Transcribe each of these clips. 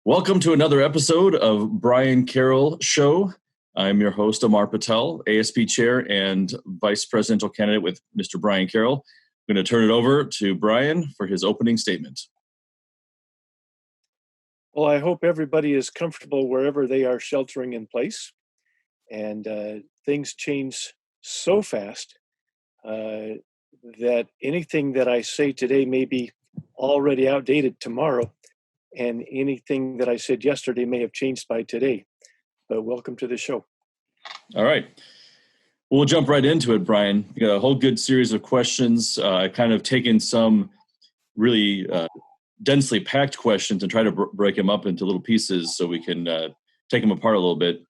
Welcome to another episode of Brian Carroll Show. I'm your host, Amar Patel, ASP Chair and Vice Presidential Candidate with Mr. Brian Carroll. I'm going to turn it over to Brian for his opening statement. Well, I hope everybody is comfortable wherever they are sheltering in place. And things change so fast that anything that I say today may be already outdated tomorrow. And anything that I said yesterday may have changed by today. But welcome to the show. All right. We'll jump right into it, Brian. You got a whole good series of questions. Kind of taken some really densely packed questions and try to break them up into little pieces so we can take them apart a little bit.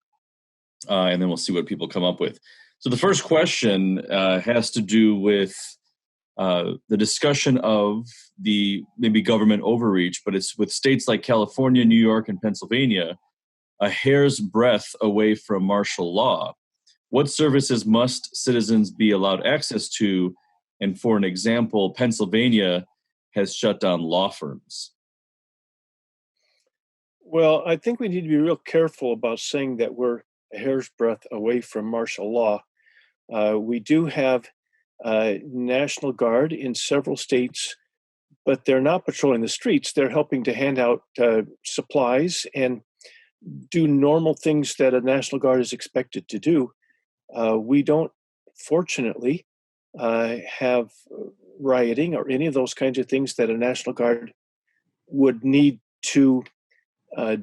And then we'll see what people come up with. So the first question has to do with the discussion of the maybe government overreach, but it's with states like California, New York, and Pennsylvania, a hair's breadth away from martial law. What services must citizens be allowed access to? And for an example, Pennsylvania has shut down law firms. Well, I think we need to be real careful about saying that we're a hair's breadth away from martial law. We do have National Guard in several states, but they're not patrolling the streets. They're helping to hand out supplies and do normal things that a National Guard is expected to do. We don't, fortunately, have rioting or any of those kinds of things that a National Guard would need to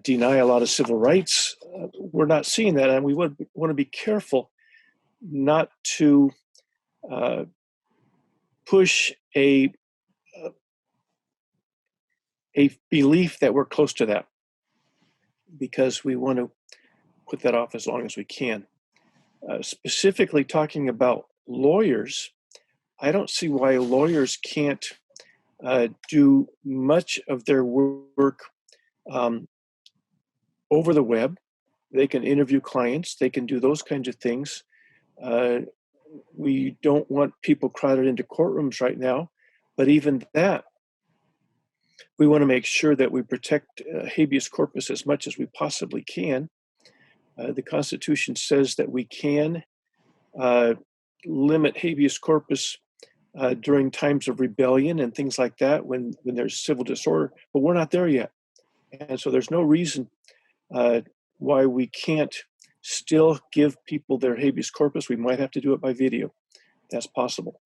deny a lot of civil rights. We're not seeing that, and we want to be careful not to push a belief that we're close to that, because we want to put that off as long as we can. Specifically talking about lawyers, I don't see why lawyers can't do much of their work over the web. They can interview clients. They can do those kinds of things. We don't want people crowded into courtrooms right now, but even that, we want to make sure that we protect habeas corpus as much as we possibly can. The Constitution says that we can limit habeas corpus during times of rebellion and things like that when there's civil disorder, but we're not there yet. And so there's no reason why we can't still give people their habeas corpus. We might have to do it by video. That's possible.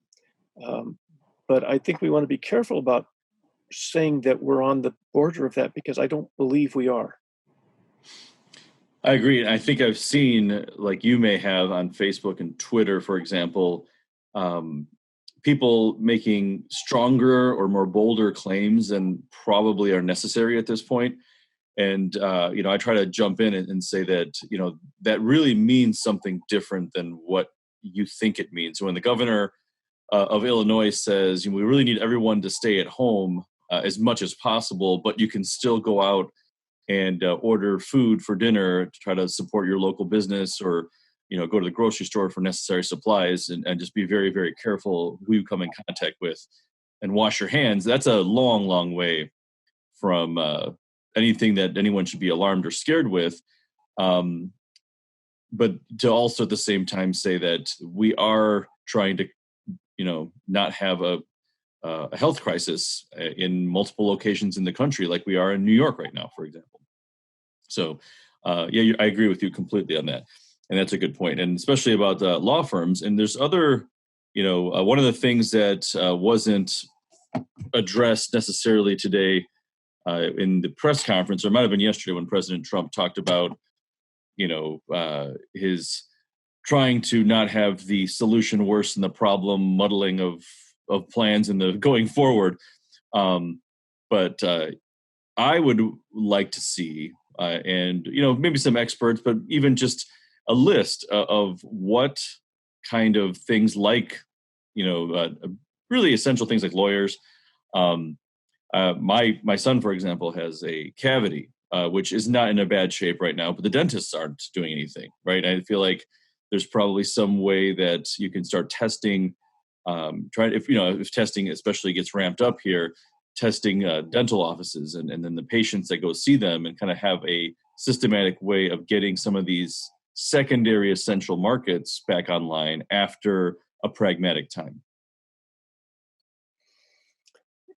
But I think we want to be careful about saying that we're on the border of that, because I don't believe we are. I agree. I think I've seen, like you may have on Facebook and Twitter, for example, people making stronger or more bolder claims than probably are necessary at this point. And, I try to jump in and say that, that really means something different than what you think it means. So when the governor of Illinois says, we really need everyone to stay at home as much as possible, but you can still go out and order food for dinner to try to support your local business, or, go to the grocery store for necessary supplies, and just be very, very careful who you come in contact with and wash your hands. That's a long, long way from anything that anyone should be alarmed or scared with. But to also at the same time say that we are trying to, not have a health crisis in multiple locations in the country, like we are in New York right now, for example. So, I agree with you completely on that. And that's a good point. And especially about law firms. And there's other, one of the things that wasn't addressed necessarily today in the press conference, or it might have been yesterday when President Trump talked about, his trying to not have the solution worse than the problem, muddling of plans in the going forward. But I would like to see, and maybe some experts, but even just a list of what kind of things like, really essential things like lawyers. My son, for example, has a cavity, which is not in a bad shape right now, but the dentists aren't doing anything, right? I feel like there's probably some way that you can start testing, if testing especially gets ramped up here, testing dental offices and then the patients that go see them, and kind of have a systematic way of getting some of these secondary essential markets back online after a pragmatic time.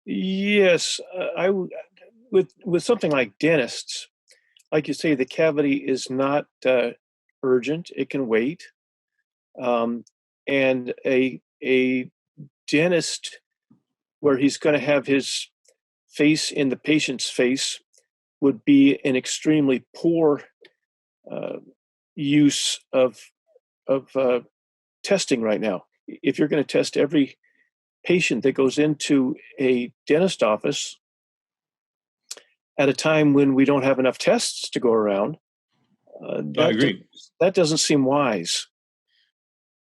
Yes, with something like dentists, like you say, the cavity is not urgent; it can wait. And a dentist where he's going to have his face in the patient's face would be an extremely poor use of testing right now. If you're going to test every patient that goes into a dentist office at a time when we don't have enough tests to go around, I agree. That doesn't seem wise.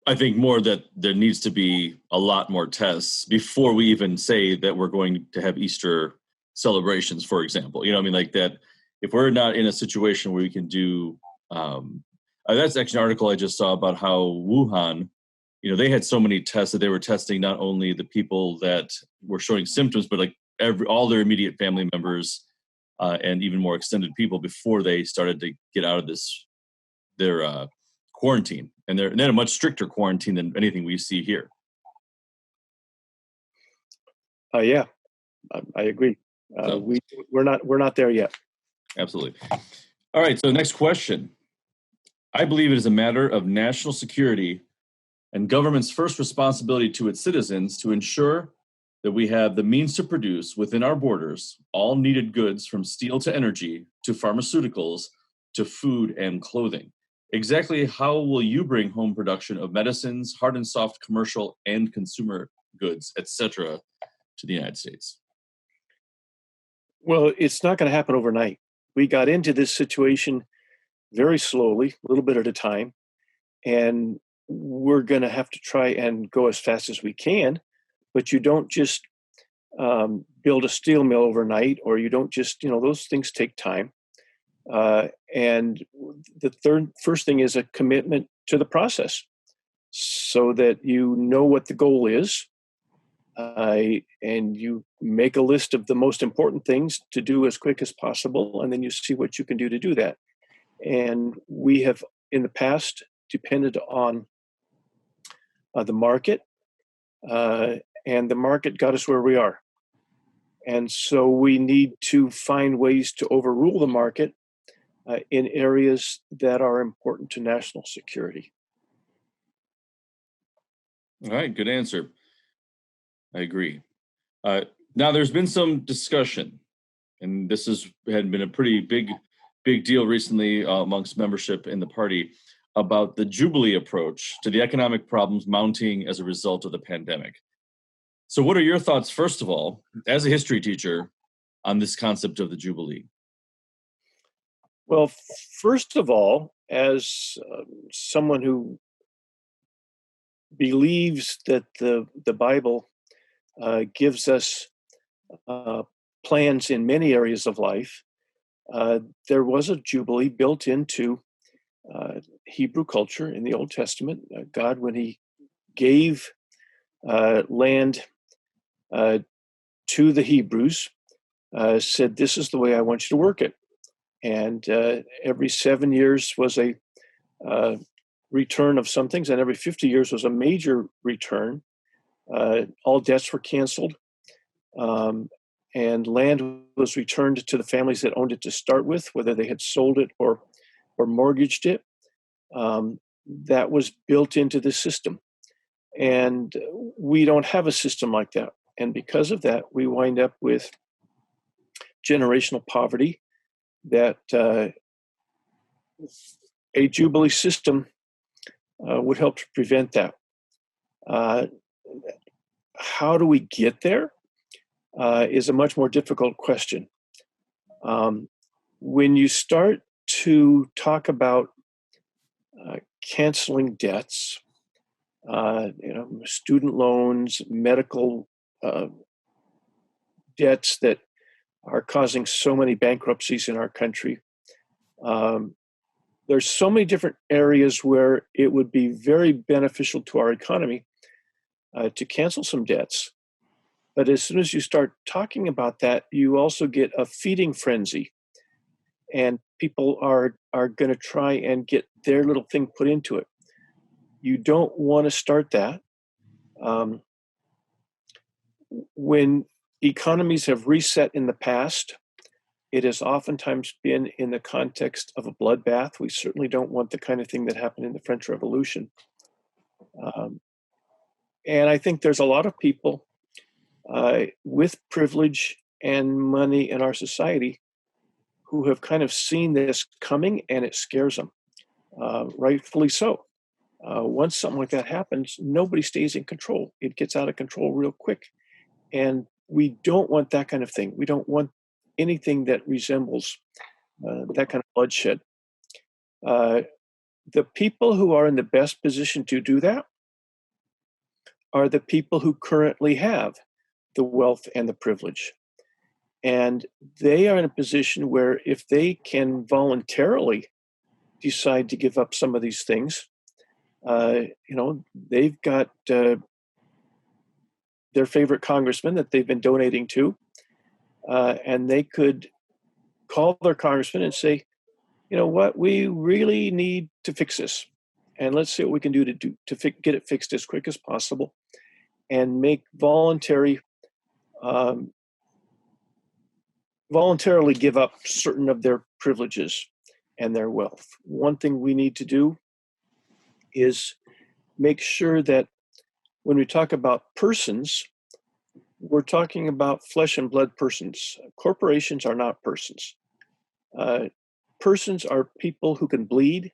I think more that there needs to be a lot more tests before we even say that we're going to have Easter celebrations, for example. You know, I mean, like that, if we're not in a situation where we can do, that's actually an article I just saw about how Wuhan, you know, they had so many tests that they were testing not only the people that were showing symptoms, but like all their immediate family members and even more extended people before they started to get out of their quarantine. And they're a much stricter quarantine than anything we see here. Yeah, I agree. We're not there yet. Absolutely. All right. So next question. I believe it is a matter of national security and government's first responsibility to its citizens to ensure that we have the means to produce within our borders all needed goods, from steel to energy to pharmaceuticals to food and clothing. Exactly how will you bring home production of medicines, hard and soft commercial and consumer goods, etc., to the United States? Well, it's not going to happen overnight. We got into this situation very slowly, a little bit at a time, and we're going to have to try and go as fast as we can. But you don't just build a steel mill overnight, or you don't just, those things take time. And the first thing is a commitment to the process, so that you know what the goal is, and you make a list of the most important things to do as quick as possible, and then you see what you can do to do that. And we have, in the past, depended on the market, and the market got us where we are. And so we need to find ways to overrule the market in areas that are important to national security. All right, good answer. I agree. Now, there's been some discussion, and this had been a pretty big deal recently amongst membership in the party, about the Jubilee approach to the economic problems mounting as a result of the pandemic. So what are your thoughts, first of all, as a history teacher, on this concept of the Jubilee? Well, first of all, as someone who believes that the Bible gives us plans in many areas of life, there was a Jubilee built into Hebrew culture in the Old Testament. God, when he gave land to the Hebrews, said, "This is the way I want you to work it." And every 7 years was a return of some things, and every 50 years was a major return. All debts were canceled, and land was returned to the families that owned it to start with, whether they had sold it or mortgaged it. That was built into the system. And we don't have a system like that. And because of that, we wind up with generational poverty that a Jubilee system would help to prevent that. How do we get there is a much more difficult question. When you start to talk about canceling debts, student loans, medical debts that are causing so many bankruptcies in our country. There's so many different areas where it would be very beneficial to our economy to cancel some debts. But as soon as you start talking about that, you also get a feeding frenzy. And people are going to try and get their little thing put into it. You don't want to start that. When economies have reset in the past, it has oftentimes been in the context of a bloodbath. We certainly don't want the kind of thing that happened in the French Revolution. And I think there's a lot of people with privilege and money in our society who have kind of seen this coming, and it scares them, rightfully so. Once something like that happens, nobody stays in control. It gets out of control real quick. And we don't want that kind of thing. We don't want anything that resembles that kind of bloodshed. The people who are in the best position to do that are the people who currently have the wealth and the privilege. And they are in a position where if they can voluntarily decide to give up some of these things, they've got their favorite congressman that they've been donating to, and they could call their congressman and say, you know what, we really need to fix this, and let's see what we can do to get it fixed as quick as possible, and make voluntarily give up certain of their privileges and their wealth. One thing we need to do is make sure that when we talk about persons, we're talking about flesh and blood persons. Corporations are not persons. Persons are people who can bleed,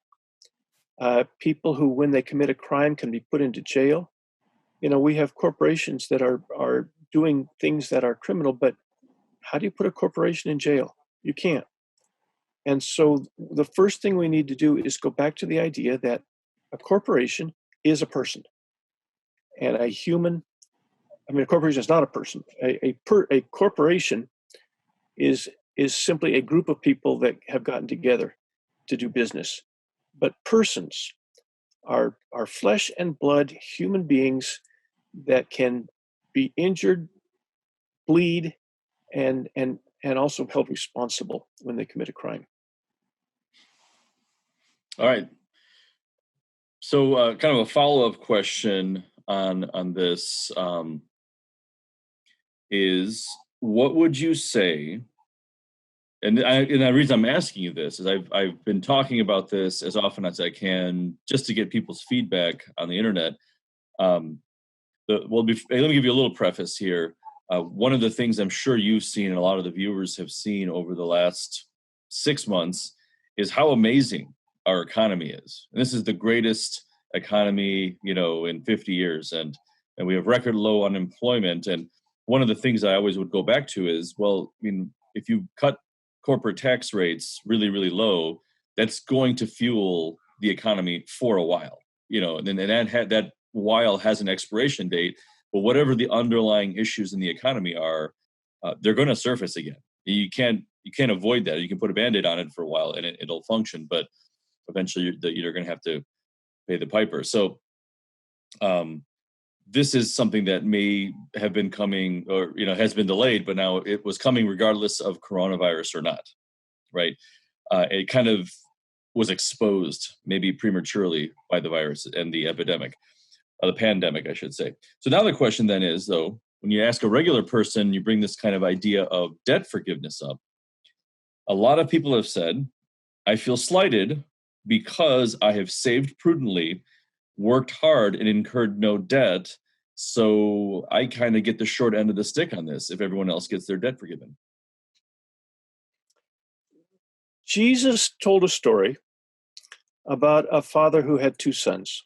people who, when they commit a crime, can be put into jail. We have corporations that are doing things that are criminal, but how do you put a corporation in jail? You can't. And so the first thing we need to do is go back to the idea that a corporation is a person. And a corporation is not a person. A corporation is simply a group of people that have gotten together to do business. But persons are flesh and blood human beings that can be injured, bleed, and also held responsible when they commit a crime. All right. So kind of a follow-up question on this is, what would you say, and the reason I'm asking you this is I've been talking about this as often as I can just to get people's feedback on the internet. Let me give you a little preface here. One of the things I'm sure you've seen and a lot of the viewers have seen over the last 6 months is how amazing our economy is. And this is the greatest economy, in 50 years. And we have record low unemployment. And one of the things I always would go back to is, if you cut corporate tax rates really, really low, that's going to fuel the economy for a while, and that while has an expiration date. But whatever the underlying issues in the economy are, they're going to surface again. You can't avoid that. You can put a Band-Aid on it for a while and it'll function, but eventually you're going to have to pay the piper. So this is something that may have been coming, or has been delayed, but now it was coming regardless of coronavirus or not, right? It kind of was exposed maybe prematurely by the virus and the epidemic. The pandemic, I should say. So now the question then is, though, when you ask a regular person, you bring this kind of idea of debt forgiveness up. A lot of people have said, I feel slighted because I have saved prudently, worked hard, and incurred no debt. So I kind of get the short end of the stick on this if everyone else gets their debt forgiven. Jesus told a story about a father who had 2 sons.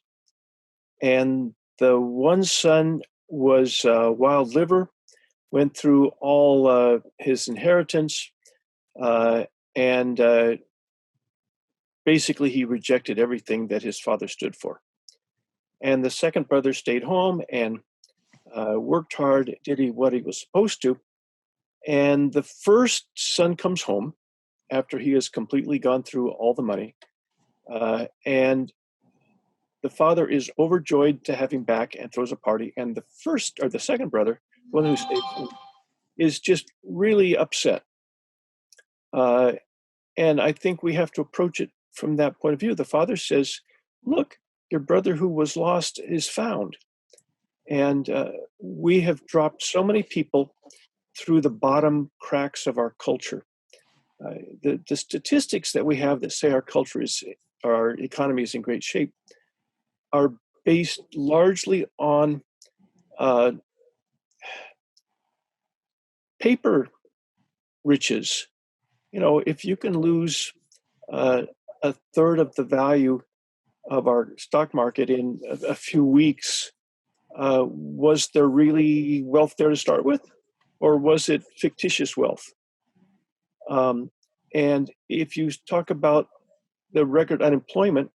And the one son was a wild liver, went through all his inheritance, and basically he rejected everything that his father stood for. And the second brother stayed home and worked hard, did what he was supposed to. And the first son comes home after he has completely gone through all the money, and the father is overjoyed to have him back and throws a party. And the second brother one who stayed, is just really upset. And I think we have to approach it from that point of view. The father says, look, your brother who was lost is found. And we have dropped so many people through the bottom cracks of our culture. The statistics that we have that say our economy is in great shape are based largely on paper riches. You know, if you can lose a third of the value of our stock market in a few weeks, was there really wealth there to start with? Or was it fictitious wealth? And if you talk about the record unemployment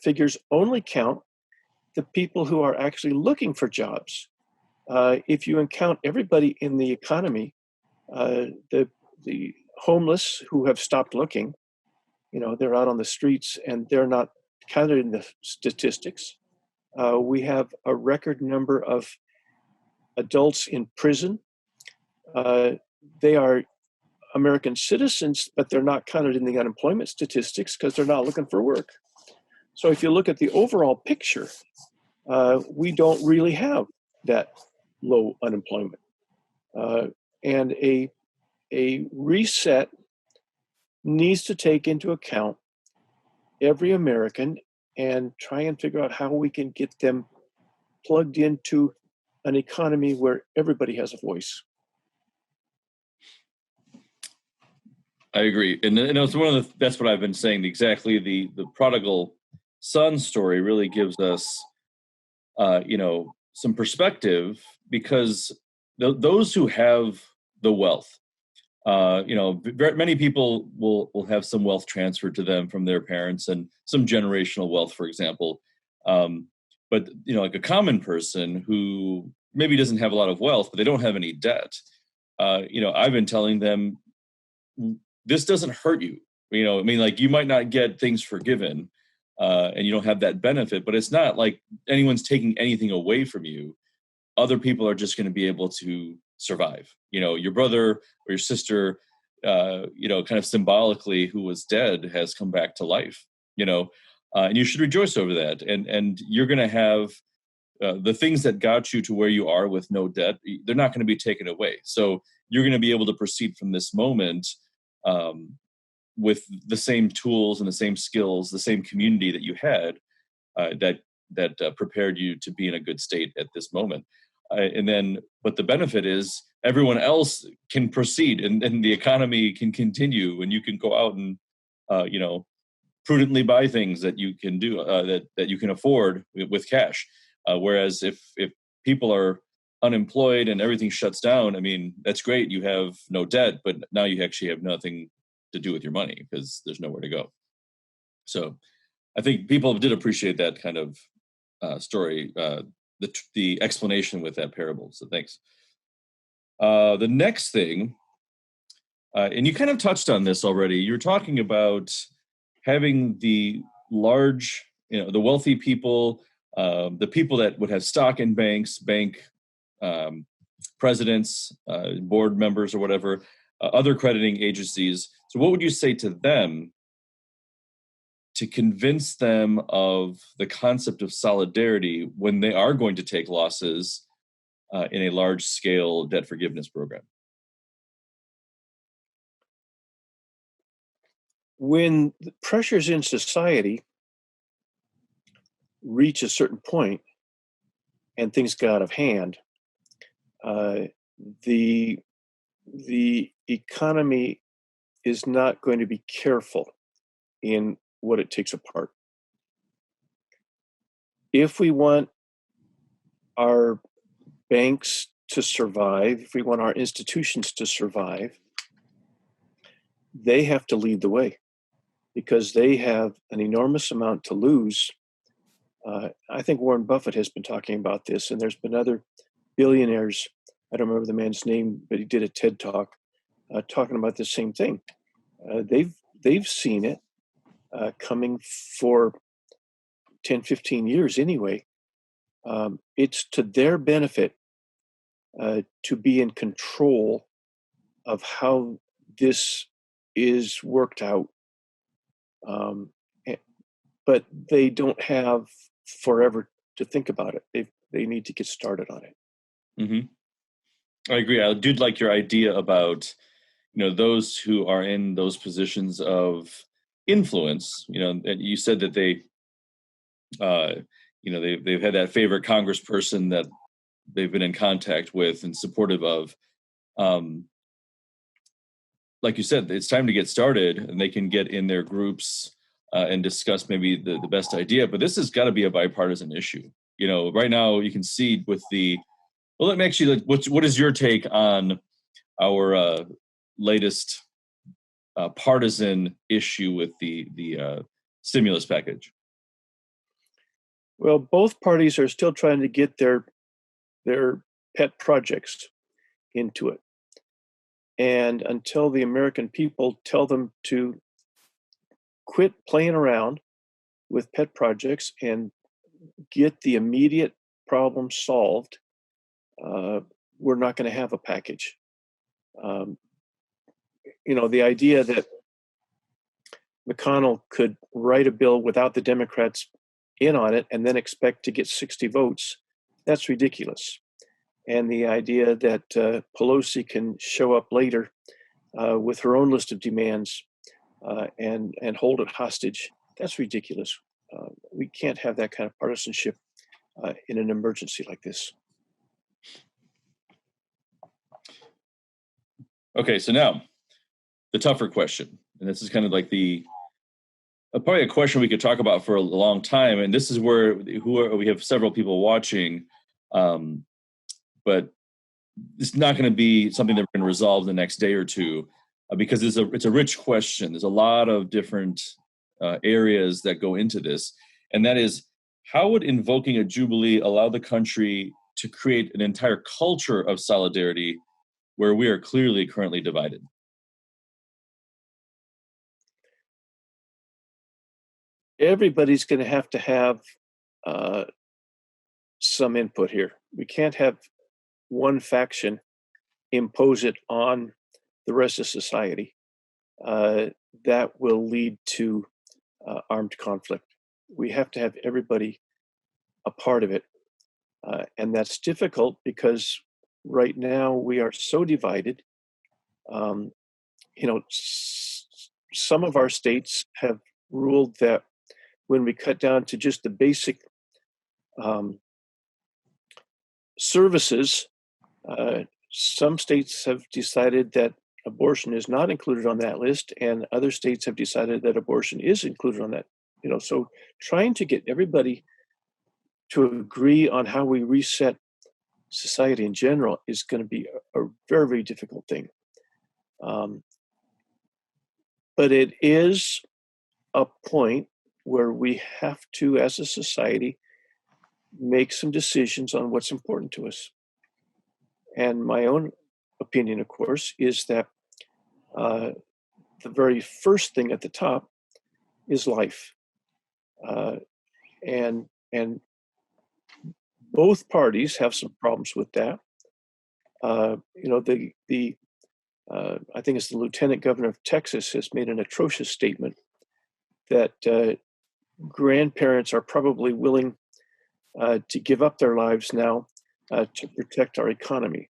figures only count the people who are actually looking for jobs. If you count everybody in the economy, the homeless who have stopped looking, you know, they're out on the streets and they're not counted in the statistics. We have a record number of adults in prison. They are American citizens, but they're not counted in the unemployment statistics because they're not looking for work. So if you look at the overall picture, we don't really have that low unemployment. And a reset needs to take into account every American and try and figure out how we can get them plugged into an economy where everybody has a voice. I agree, and it's that's what I've been saying. Exactly, the prodigal son story really gives us, some perspective, because those who have the wealth, many people will have some wealth transferred to them from their parents and some generational wealth, for example. But like a common person who maybe doesn't have a lot of wealth, but they don't have any debt. I've been telling them, this doesn't hurt you. Like you might not get things forgiven, and you don't have that benefit, but it's not like anyone's taking anything away from you. Other people are just going to be able to survive. Your brother or your sister, kind of symbolically, who was dead has come back to life, and you should rejoice over that. And you're going to have the things that got you to where you are with no debt. They're not going to be taken away. So you're going to be able to proceed from this moment with the same tools and the same skills, the same community that you had that prepared you to be in a good state at this moment. But the benefit is everyone else can proceed, and the economy can continue, and you can go out and, prudently buy things that you can do, that you can afford with cash. Whereas if people are unemployed and everything shuts down, that's great. You have no debt, but now you actually have nothing to do with your money because there's nowhere to go. So I think people did appreciate that kind of story, the explanation with that parable. So thanks. The next thing, and you kind of touched on this already, you're talking about having the large, the wealthy people, the people that would have stock in banks, bank presidents, board members or whatever, other crediting agencies. So what would you say to them to convince them of the concept of solidarity when they are going to take losses in a large-scale debt forgiveness program? When the pressures in society reach a certain point and things get out of hand, the economy is not going to be careful in what it takes apart. If we want our banks to survive, if we want our institutions to survive, they have to lead the way because they have an enormous amount to lose. I think Warren Buffett has been talking about this, and there's been other billionaires. I don't remember the man's name, but he did a TED Talk talking about the same thing. They've seen it coming for 10, 15 years anyway. It's to their benefit to be in control of how this is worked out. But they don't have forever to think about it. They need to get started on it. Mm-hmm. I agree. I did like your idea about, those who are in those positions of influence. And you said that they've had that favorite congressperson that they've been in contact with and supportive of. Like you said, it's time to get started, and they can get in their groups and discuss maybe the best idea. But this has got to be a bipartisan issue. Right now you can see with well, let me actually, what is your take on our latest partisan issue with the stimulus package? Well, both parties are still trying to get their pet projects into it. And until the American people tell them to quit playing around with pet projects and get the immediate problem solved, we're not going to have a package. The idea that McConnell could write a bill without the Democrats in on it and then expect to get 60 votes, that's ridiculous. And the idea that Pelosi can show up later with her own list of demands and hold it hostage, that's ridiculous. We can't have that kind of partisanship in an emergency like this. Okay, so now the tougher question, and this is kind of like probably a question we could talk about for a long time, and this is where we have several people watching, but it's not going to be something that we're going to resolve the next day or two, because it's a rich question. There's a lot of different areas that go into this, and that is, how would invoking a Jubilee allow the country to create an entire culture of solidarity where we are clearly currently divided? Everybody's going to have some input here. We can't have one faction impose it on the rest of society. That will lead to armed conflict. We have to have everybody a part of it. And that's difficult because right now we are so divided. Some of our states have ruled that when we cut down to just the basic services, some states have decided that abortion is not included on that list, and other states have decided that abortion is included on that. So trying to get everybody to agree on how we reset society in general is going to be a very, very difficult thing. But it is a point where we have to, as a society, make some decisions on what's important to us. And my own opinion, of course, is that the very first thing at the top is life. And both parties have some problems with that. I think it's the Lieutenant Governor of Texas has made an atrocious statement that grandparents are probably willing to give up their lives now to protect our economy.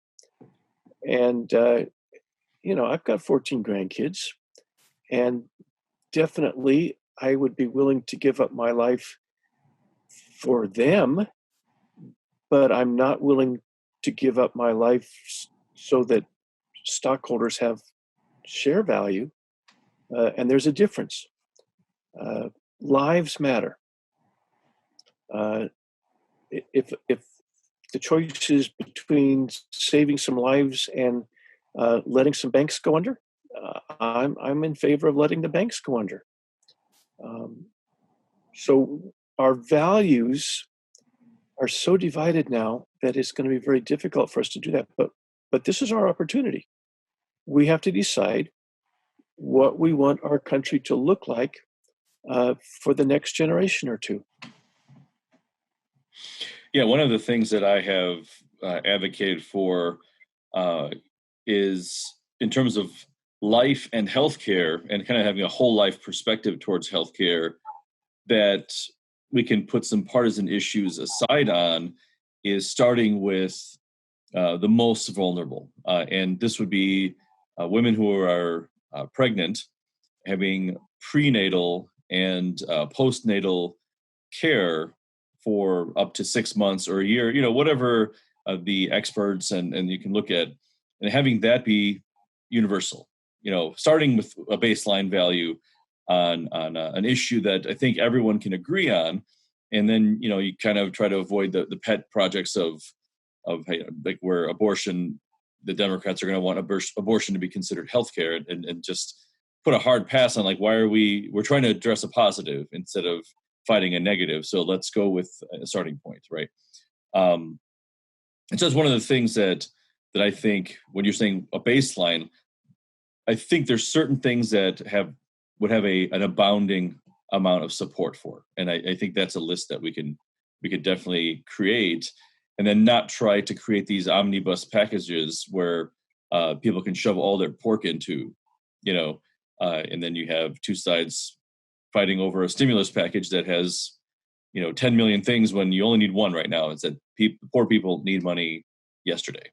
And, I've got 14 grandkids, and definitely I would be willing to give up my life for them, but I'm not willing to give up my life so that stockholders have share value. And there's a difference. Lives matter. If the choice is between saving some lives and letting some banks go under, I'm in favor of letting the banks go under. So our values are so divided now that it's going to be very difficult for us to do that. But this is our opportunity. We have to decide what we want our country to look like for the next generation or two. Yeah, one of the things that I have advocated for is in terms of life and healthcare, and kind of having a whole life perspective towards healthcare, that we can put some partisan issues aside on, is starting with the most vulnerable. And this would be women who are pregnant, having prenatal and postnatal care for up to 6 months or a year, whatever the experts and you can look at, and having that be universal, starting with a baseline value on an issue that I think everyone can agree on. And then, you kind of try to avoid the pet projects of like where abortion, the Democrats are going to want abortion to be considered healthcare, and just put a hard pass on, like, we're trying to address a positive instead of fighting a negative. So let's go with a starting point, right? And so it's one of the things that I think when you're saying a baseline, I think there's certain things that would have an abounding amount of support for, and I think that's a list that we could definitely create, and then not try to create these omnibus packages where people can shove all their pork into, and then you have two sides fighting over a stimulus package that has 10 million things when you only need one right now. It's that poor people need money yesterday.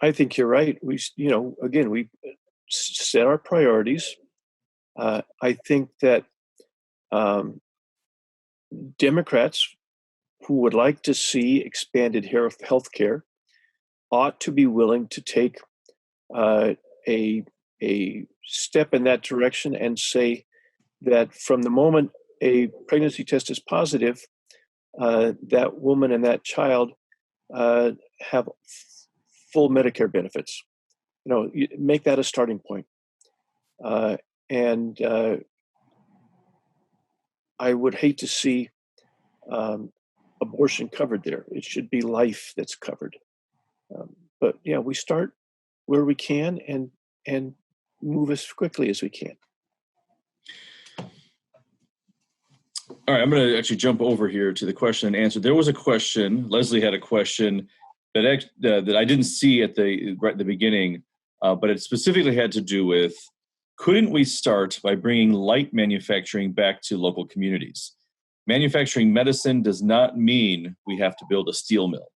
I think you're right. We set our priorities. I think that Democrats who would like to see expanded health care ought to be willing to take a step in that direction and say that from the moment a pregnancy test is positive, that woman and that child have full Medicare benefits. Make that a starting point. And I would hate to see abortion covered there. It should be life that's covered. But yeah, we start where we can and move as quickly as we can. All right, I'm going to actually jump over here to the question and answer. There was a question. Leslie had a question that I didn't see at the beginning, but it specifically had to do with, couldn't we start by bringing light manufacturing back to local communities? Manufacturing medicine does not mean we have to build a steel mill.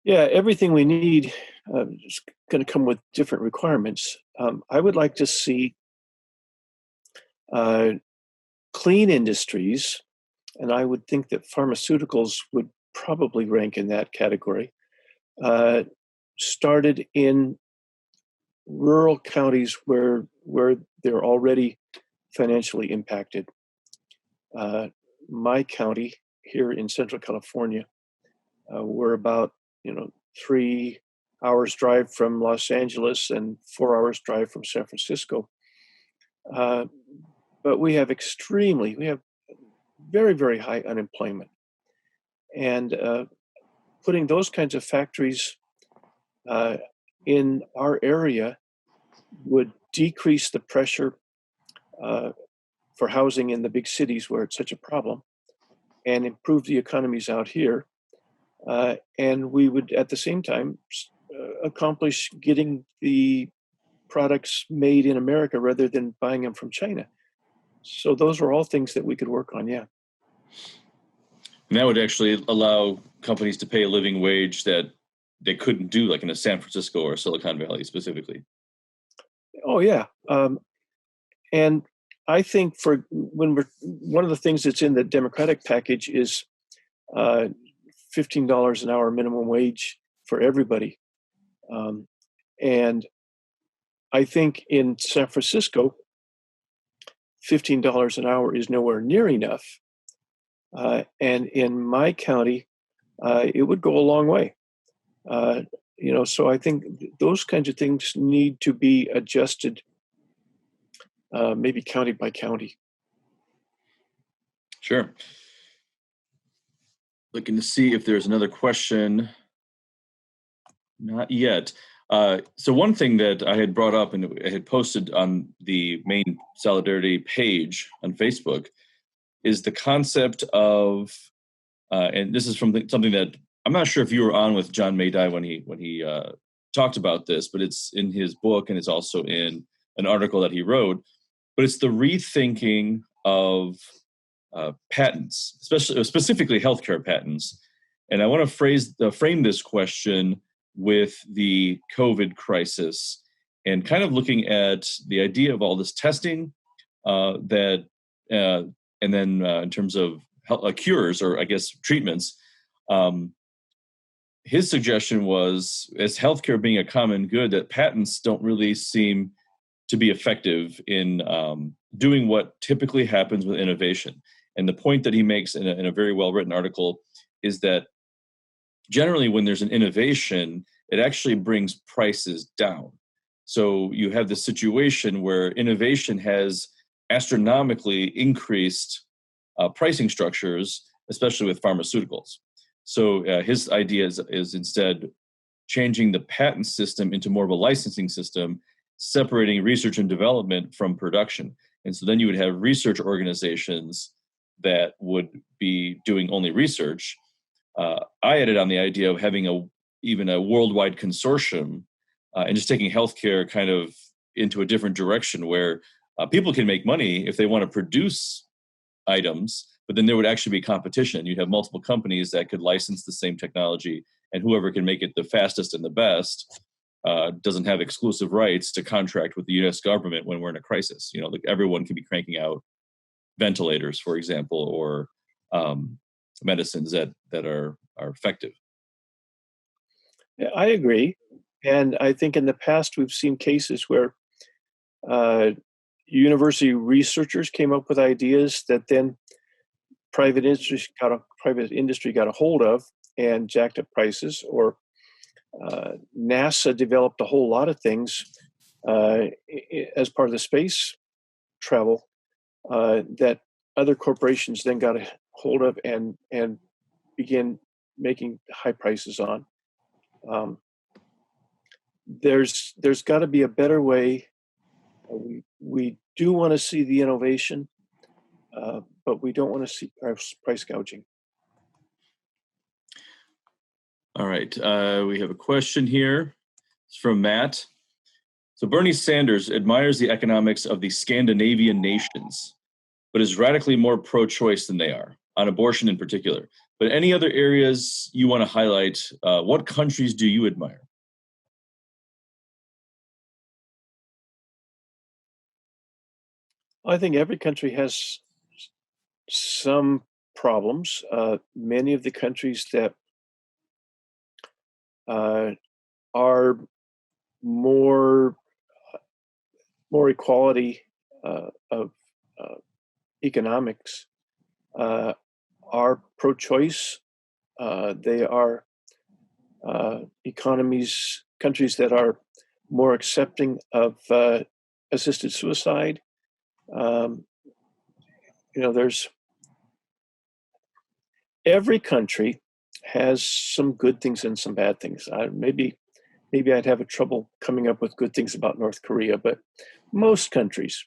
Yeah, everything we need is going to come with different requirements. I would like to see clean industries, and I would think that pharmaceuticals would probably rank in that category, started in rural counties where they're already financially impacted. My county here in Central California, we're about 3 hours drive from Los Angeles and 4 hours drive from San Francisco. But we have very, very high unemployment. And putting those kinds of factories in our area would decrease the pressure for housing in the big cities where it's such a problem, and improve the economies out here. And we would, at the same time, accomplish getting the products made in America rather than buying them from China. So those are all things that we could work on, yeah. And that would actually allow companies to pay a living wage that they couldn't do, like in a San Francisco or Silicon Valley specifically. Oh, yeah. And I think one of the things that's in the Democratic package is $15 an hour minimum wage for everybody. And I think in San Francisco, $15 an hour is nowhere near enough. And in my county, it would go a long way. So I think those kinds of things need to be adjusted, maybe county by county. Sure. Looking to see if there's another question. Not yet. So one thing that I had brought up and I had posted on the main Solidarity page on Facebook is the concept of, and this is from something that I'm not sure if you were on with John Maydai when he talked about this, but it's in his book and it's also in an article that he wrote. But it's the rethinking of patents, specifically healthcare patents. And I want to frame this question with the COVID crisis and kind of looking at the idea of all this testing and then in terms of cures, or I guess treatments. His suggestion was, as healthcare being a common good, that patents don't really seem to be effective in doing what typically happens with innovation. And the point that he makes in a very well-written article is that generally when there's an innovation, it actually brings prices down. So you have this situation where innovation has astronomically increased pricing structures, especially with pharmaceuticals. So his idea is instead changing the patent system into more of a licensing system, separating research and development from production. And so then you would have research organizations that would be doing only research. I added on the idea of having even a worldwide consortium and just taking healthcare kind of into a different direction where people can make money if they want to produce items, but then there would actually be competition. You'd have multiple companies that could license the same technology, and whoever can make it the fastest and the best doesn't have exclusive rights to contract with the U.S. government when we're in a crisis. You know, like everyone can be cranking out ventilators, for example, or medicines that are effective. Yeah, I agree. And I think in the past we've seen cases where university researchers came up with ideas that then private industry got a hold of and jacked up prices, or NASA developed a whole lot of things as part of the space travel that other corporations then got a hold of and began making high prices on. There's got to be a better way. We do want to see the innovation, but we don't want to see price gouging. All right. We have a question here. It's from Matt. So Bernie Sanders admires the economics of the Scandinavian nations, but is radically more pro-choice than they are, on abortion in particular. But any other areas you want to highlight? What countries do you admire? I think every country has some problems. Many of the countries that are more equality of economics are pro-choice. They are countries that are more accepting of assisted suicide. There's every country has some good things and some bad things. Maybe I'd have a trouble coming up with good things about North Korea, but most countries,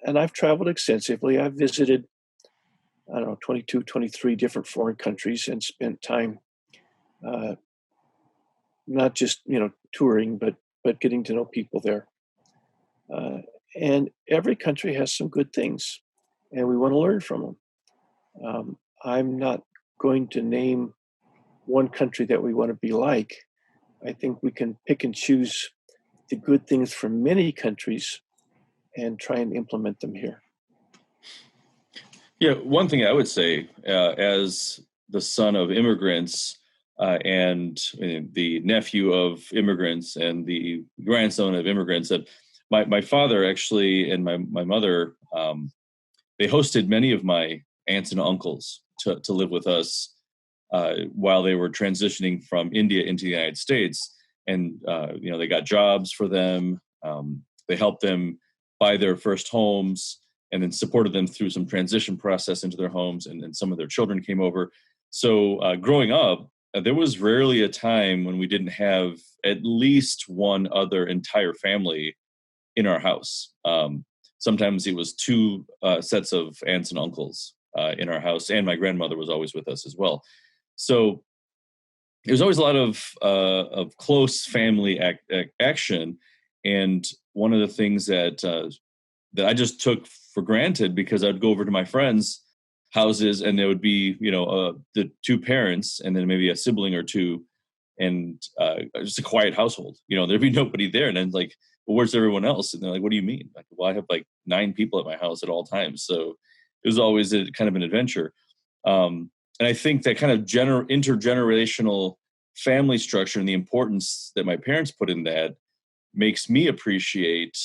and I've traveled extensively. I've visited, 22, 23 different foreign countries and spent time not just, touring, but getting to know people there. And every country has some good things, and we want to learn from them. I'm not going to name one country that we want to be like. I think we can pick and choose the good things from many countries and try and implement them here. Yeah, one thing I would say, as the son of immigrants and the nephew of immigrants and the grandson of immigrants, that my father actually and my mother, they hosted many of my aunts and uncles to live with us while they were transitioning from India into the United States. And, they got jobs for them. They helped them buy their first homes and then supported them through some transition process into their homes. And some of their children came over. So growing up, there was rarely a time when we didn't have at least one other entire family in our house. sometimes it was two sets of aunts and uncles in our house, and my grandmother was always with us as well. So there's always a lot of close family action, and one of the things that I just took for granted, because I'd go over to my friends' houses and there would be, the two parents and then maybe a sibling or two, and just a quiet household. There'd be nobody there, and then like, well, where's everyone else? And they're like, what do you mean? Like, well, I have like 9 people at my house at all times, so it was always a kind of an adventure. And I think that kind of intergenerational family structure and the importance that my parents put in that makes me appreciate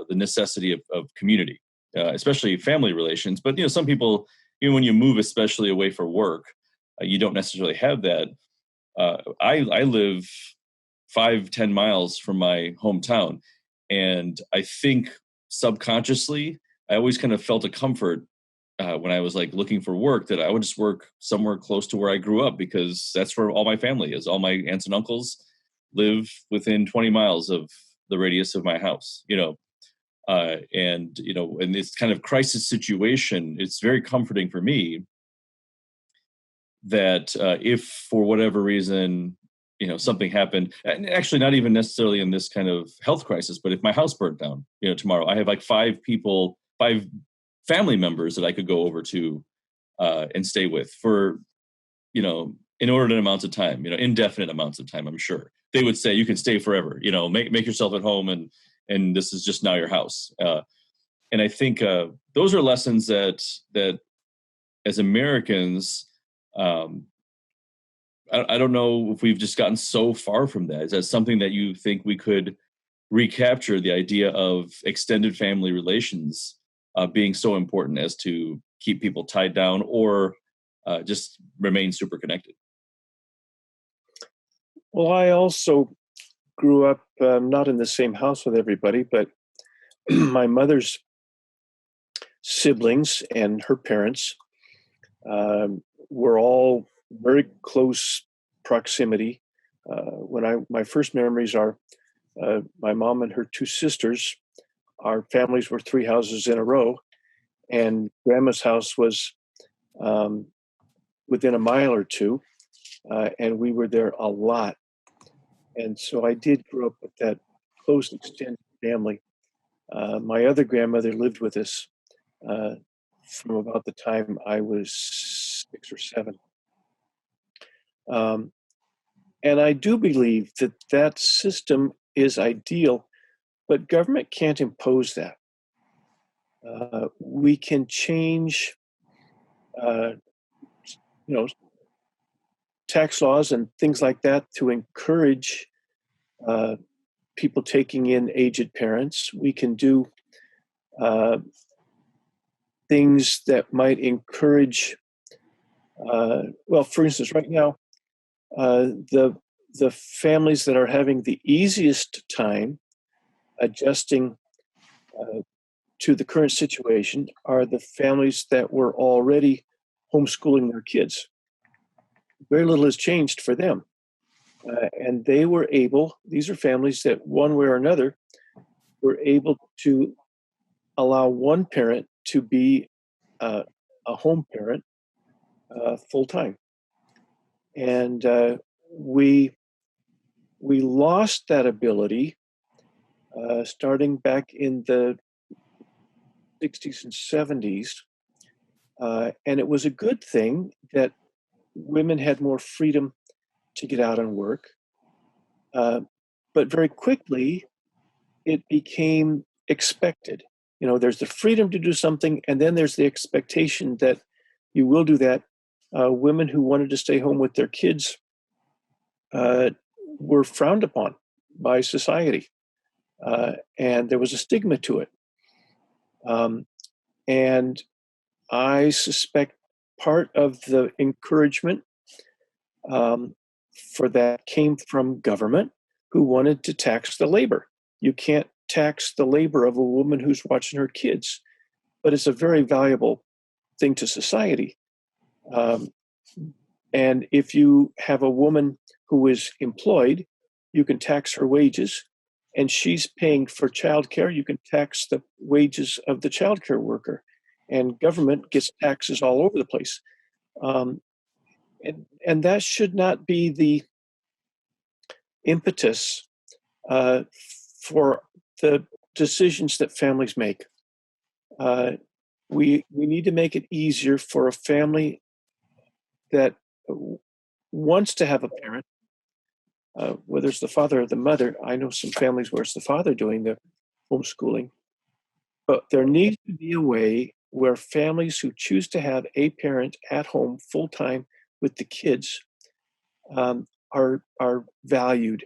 the necessity of community, especially family relations. But some people, even when you move, especially away for work, you don't necessarily have that. I live 5-10 miles from my hometown, and I think subconsciously I always kind of felt a comfort when I was like looking for work, that I would just work somewhere close to where I grew up, because that's where all my family is. All my aunts and uncles live within 20 miles of the radius of my house, and in this kind of crisis situation, it's very comforting for me that if for whatever reason, something happened, and actually not even necessarily in this kind of health crisis, but if my house burnt down, tomorrow, I have like 5 family members that I could go over to and stay with for, inordinate amounts of time, indefinite amounts of time. I'm sure they would say you can stay forever, make yourself at home, and this is just now your house. And I think those are lessons that as Americans, I don't know if we've just gotten so far from that. Is that something that you think we could recapture, the idea of extended family relations being so important as to keep people tied down, or just remain super connected? Well, I also grew up not in the same house with everybody, but my mother's siblings and her parents were all very close proximity. My first memories are my mom and her 2 sisters. Our families were 3 houses in a row, and Grandma's house was within a mile or 2, and we were there a lot. And so I did grow up with that close extended family. My other grandmother lived with us from about the time I was 6 or 7. And I do believe that system is ideal, but government can't impose that. We can change, tax laws and things like that to encourage people taking in aged parents. We can do things that might encourage. For instance, right now, the families that are having the easiest time adjusting to the current situation are the families that were already homeschooling their kids. Very little has changed for them. And they were able, these are families that one way or another were able to allow one parent to be a home parent full time. And we lost that ability starting back in the 60s and 70s. And it was a good thing that women had more freedom to get out and work. But very quickly, it became expected. There's the freedom to do something, and then there's the expectation that you will do that. Women who wanted to stay home with their kids were frowned upon by society. And there was a stigma to it. And I suspect part of the encouragement for that came from government, who wanted to tax the labor. You can't tax the labor of a woman who's watching her kids, but it's a very valuable thing to society. And if you have a woman who is employed, you can tax her wages. and she's paying for childcare, you can tax the wages of the childcare worker, and government gets taxes all over the place. Um, and that should not be the impetus for the decisions that families make. We need to make it easier for a family that wants to have a parent, whether it's the father or the mother. I know some families where it's the father doing the homeschooling, but there needs to be a way where families who choose to have a parent at home full time with the kids are valued.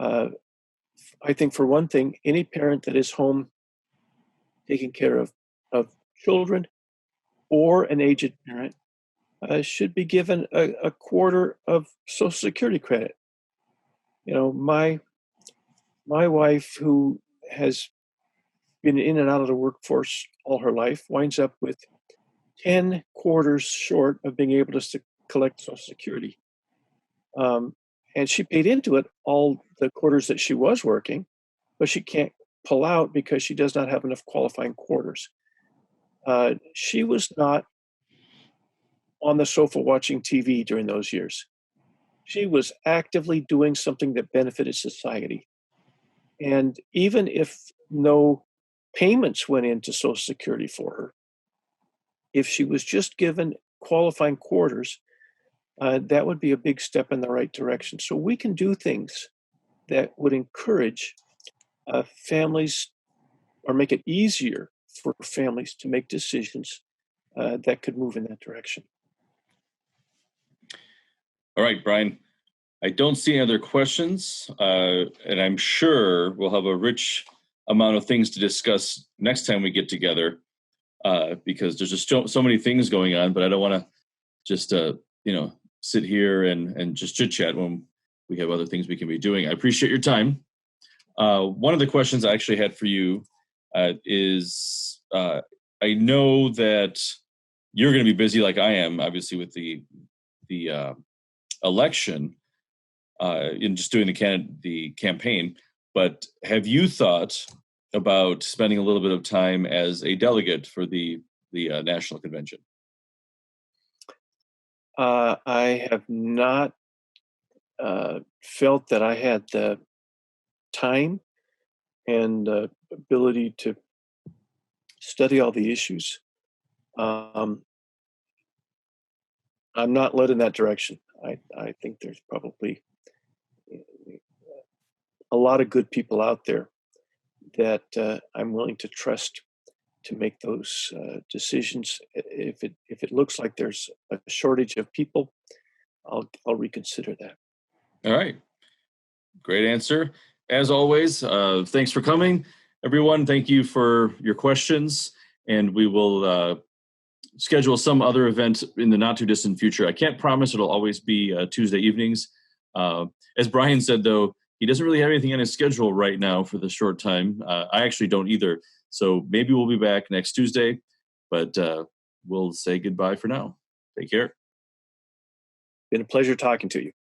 I think, for one thing, any parent that is home taking care of children or an aged parent should be given a quarter of Social Security credit. You know, my wife, who has been in and out of the workforce all her life, winds up with 10 quarters short of being able to collect Social Security. And she paid into it all the quarters that she was working, but she can't pull out because she does not have enough qualifying quarters. She was not on the sofa watching TV during those years. She was actively doing something that benefited society. And even if no payments went into Social Security for her, if she was just given qualifying quarters, that would be a big step in the right direction. So we can do things that would encourage families, or make it easier for families to make decisions that could move in that direction. All right, Brian. I don't see any other questions, and I'm sure we'll have a rich amount of things to discuss next time we get together, because there's just so many things going on. But I don't want to just sit here and just chit chat when we have other things we can be doing. I appreciate your time. One of the questions I actually had for you is, I know that you're going to be busy like I am, obviously, with the election, in just doing the campaign. But have you thought about spending a little bit of time as a delegate for the national convention? I have not felt that I had the time and ability to study all the issues. I'm not led in that direction. I think there's probably a lot of good people out there that I'm willing to trust to make those decisions. If it looks like there's a shortage of people, I'll reconsider that. All right. Great answer. As always, thanks for coming. Everyone, thank you for your questions, and we will schedule some other event in the not too distant future. I can't promise it'll always be Tuesday evenings. As Brian said, though, he doesn't really have anything on his schedule right now for the short time. I actually don't either. So maybe we'll be back next Tuesday, but we'll say goodbye for now. Take care. Been a pleasure talking to you.